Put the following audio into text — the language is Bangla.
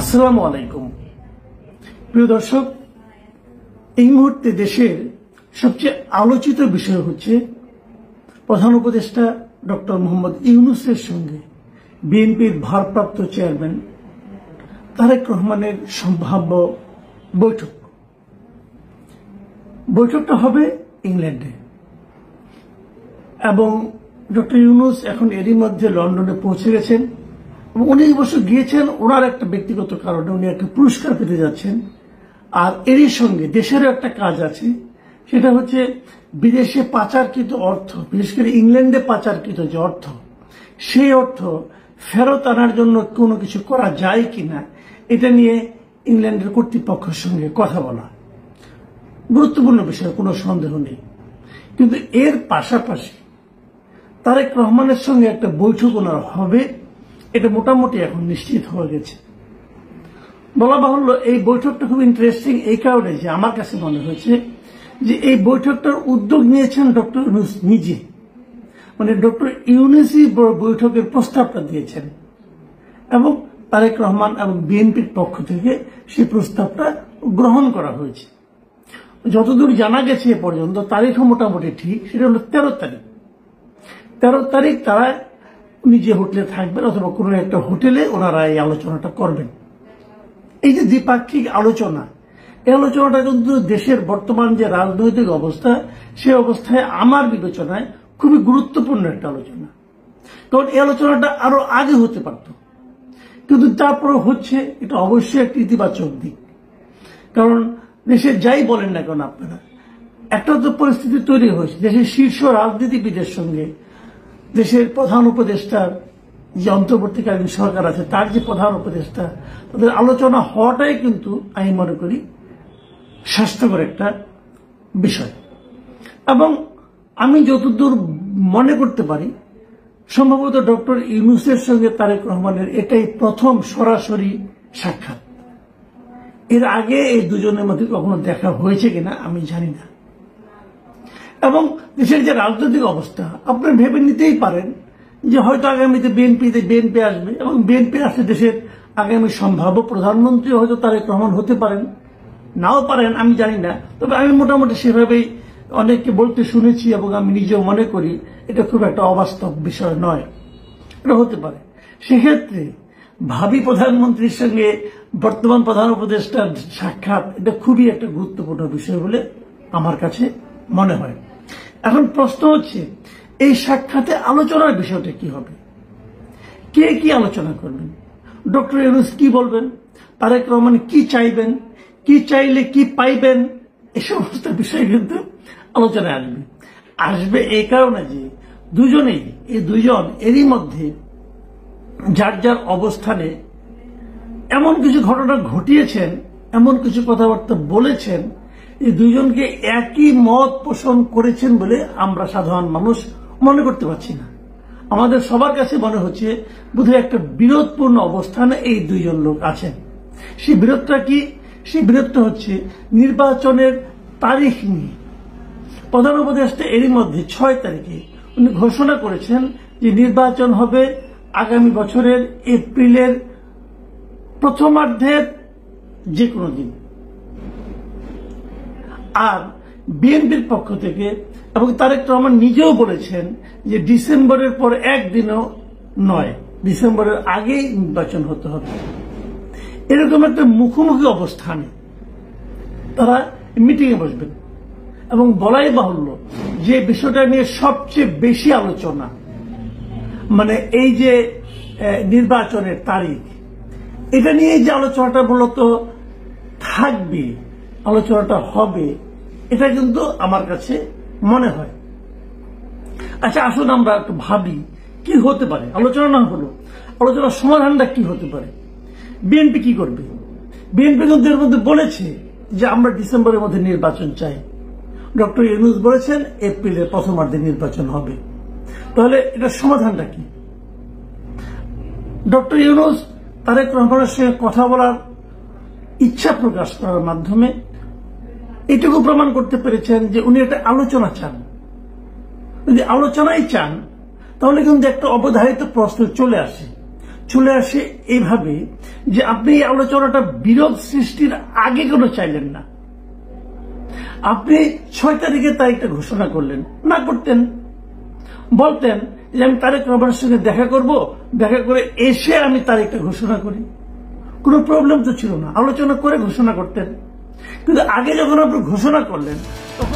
আসসালামু আলাইকুম প্রিয় দর্শক, এই মুহূর্তে দেশের সবচেয়ে আলোচিত বিষয় হচ্ছে প্রধান উপদেষ্টা ডক্টর মোহাম্মদ ইউনূসের সঙ্গে বিএনপির ভারপ্রাপ্ত চেয়ারম্যান তারেক রহমানের সম্ভাব্য বৈঠক। বৈঠকটা হবে ইংল্যান্ডে এবং ডক্টর ইউনূস এখন এরই মধ্যে লন্ডনে পৌঁছে গেছেন এবং উনি অবশ্য গিয়েছেন ওনার একটা ব্যক্তিগত কারণে, উনি একটা পুরস্কার পেতে যাচ্ছেন। আর এরই সঙ্গে দেশেরও একটা কাজ আছে, সেটা হচ্ছে বিদেশে পাচারকৃত অর্থ, বিশেষ করে ইংল্যান্ডে পাচারকৃত যে অর্থ, সেই অর্থ ফেরত আনার জন্য কোনো কিছু করা যায় কিনা এটা নিয়ে ইংল্যান্ডের কর্তৃপক্ষের সঙ্গে কথা বলা গুরুত্বপূর্ণ বিষয়, কোনো সন্দেহ নেই। কিন্তু এর পাশাপাশি তারেক রহমানের সঙ্গে একটা বৈঠক ওনার হবে, এটা মোটামুটি এখন নিশ্চিত হয়ে গেছে। বলা বাহুল্য এই বৈঠকটা খুব ইন্টারেস্টিং এই কারণে যে আমার কাছে মনে হয়েছে যে এই বৈঠকটার উদ্যোগ নিয়েছেন ডক্টর ইউনূস নিজে, মানে ডক্টর ইউনূসই বৈঠকের প্রস্তাবটা দিয়েছেন এবং তারেক রহমান এবং বিএনপির পক্ষ থেকে সেই প্রস্তাবটা গ্রহণ করা হয়েছে। যতদূর জানা গেছে এ পর্যন্ত তারিখও মোটামুটি ঠিক, সেটা হলো 13 তারিখ। 13 তারিখ তারা নিজে হোটেলে থাকবেন অথবা কোনো একটা হোটেলে ওনারা এই আলোচনাটা করবেন। এই যে দ্বিপাক্ষিক আলোচনা, এই আলোচনাটা কিন্তু দেশের বর্তমান যে রাজনৈতিক অবস্থা, সেই অবস্থায় আমার বিবেচনায় খুবই গুরুত্বপূর্ণ একটা আলোচনা। কারণ এই আলোচনাটা আরো আগে হতে পারত, কিন্তু তারপরে হচ্ছে, এটা অবশ্যই একটা ইতিবাচক দিক। কারণ দেশে যাই বলেন না কেন আপনারা, একটা তো পরিস্থিতি তৈরি হয়েছে, দেশের শীর্ষ রাজনীতিবিদের সঙ্গে দেশের প্রধান উপদেষ্টার যে অন্তর্বর্তীকালীন সরকার আছে তার যে প্রধান উপদেষ্টা, তাদের আলোচনা হওয়াটাই কিন্তু আমি মনে করি স্বাস্থ্যকর একটা বিষয়। এবং আমি যতদূর মনে করতে পারি, সম্ভবত ডক্টর ইউনূসের সঙ্গে তারেক রহমানের এটাই প্রথম সরাসরি সাক্ষাৎ। এর আগে এই দুজনের মধ্যে কখনো দেখা হয়েছে কিনা আমি জানি না। এবং দেশের যে রাজনৈতিক অবস্থা, আপনারা ভেবে নিতেই পারেন যে হয়তো আগামীতে বিএনপি আসবে এবং বিএনপি আসলে দেশের আগামী সম্ভাব্য প্রধানমন্ত্রী হয়তো তারেক রহমান হতে পারেন, নাও পারেন, আমি জানি না। তবে আমি মোটামুটি সেভাবেই অনেককে বলতে শুনেছি এবং আমি নিজেও মনে করি এটা খুব একটা অবাস্তব বিষয় নয়, এটা হতে পারে। সেক্ষেত্রে ভাবি প্রধানমন্ত্রীর সঙ্গে বর্তমান প্রধান উপদেষ্টার সাক্ষাৎ, এটা খুবই একটা গুরুত্বপূর্ণ বিষয় বলে আমার কাছে মনে হয়। এখন প্রশ্ন হচ্ছে এই সাক্ষাতে আলোচনার বিষয়টা কি হবে, কে কি আলোচনা করবেন, ডক্টর ইউনূস কি বলবেন, তারেক রহমান কি চাইবেন, কি চাইলে কি পাইবেন, এই সমস্ত বিষয় কিন্তু আলোচনায় আসবে এই কারণে যে এই দুইজন এরই মধ্যে যার যার অবস্থানে এমন কিছু ঘটনা ঘটিয়েছেন, এমন কিছু কথাবার্তা বলেছেন, এই দুইজনকে একই মত পোষণ করেছেন বলে আমরা সাধারণ মানুষ মনে করতে পারছি না। আমাদের সবার কাছে মনে হচ্ছে বোধহয় একটা বিরোধপূর্ণ অবস্থানে এই দুইজন লোক আছেন। সেই বিরোধটা কি? সেই বিরোধটা হচ্ছে নির্বাচনের তারিখ নিয়ে। প্রধান উপদেষ্টা এরই মধ্যে 6 তারিখে উনি ঘোষণা করেছেন যে নির্বাচন হবে আগামী বছরের এপ্রিলের প্রথমার্ধের যে কোনো দিন। আর বিএনপির পক্ষ থেকে এবং তারেক রহমান নিজেও বলেছেন যে ডিসেম্বরের পর একদিনও নয়, ডিসেম্বরের আগেই নির্বাচন হতে হবে। এরকম একটা মুখোমুখি অবস্থানে তারা মিটিংয়ে বসবেন এবং বলাই বাহুল্য যে বিষয়টা নিয়ে সবচেয়ে বেশি আলোচনা, মানে এই যে নির্বাচনের তারিখ, এটা নিয়ে যে আলোচনাটা মূলত থাকবে, আলোচনাটা হবে, এটা কিন্তু আমার কাছে মনে হয়। আচ্ছা, আসুন আমরা একটু ভাবি কি হতে পারে। আলোচনা না হলো, আলোচনার সমাধানটা কি হতে পারে। বিএনপি কি করবে? বিএনপি কিন্তু এর মধ্যে বলেছে যে আমরা ডিসেম্বরের মধ্যে নির্বাচন চাই। ডক্টর ইউনূস বলেছেন এপ্রিলের প্রথমার্ধে নির্বাচন হবে। তাহলে এটার সমাধানটা কি? ডক্টর ইউনূস তারেক রহমানের সঙ্গে কথা বলার ইচ্ছা প্রকাশ করার মাধ্যমে এটুকু প্রমাণ করতে পেরেছেন যে উনি একটা আলোচনা চান। যদি আলোচনাই চান তাহলে কিন্তু একটা অবধারিত প্রশ্ন চলে আসে, চলে আসে এইভাবে যে আপনি এই আলোচনাটা বিরোধ সৃষ্টির আগে কোনো চাইলেন না। আপনি 6 তারিখে তারিখটা ঘোষণা করলেন, না করতেন বলতেন যে আমি তারেক রহমানের সঙ্গে দেখা করব, দেখা করে এসে আমি তারিখটা ঘোষণা করি, কোনো প্রবলেম তো ছিল না, আলোচনা করে ঘোষণা করতেন। কিন্তু আগে যখন আপনি ঘোষণা করলেন তখন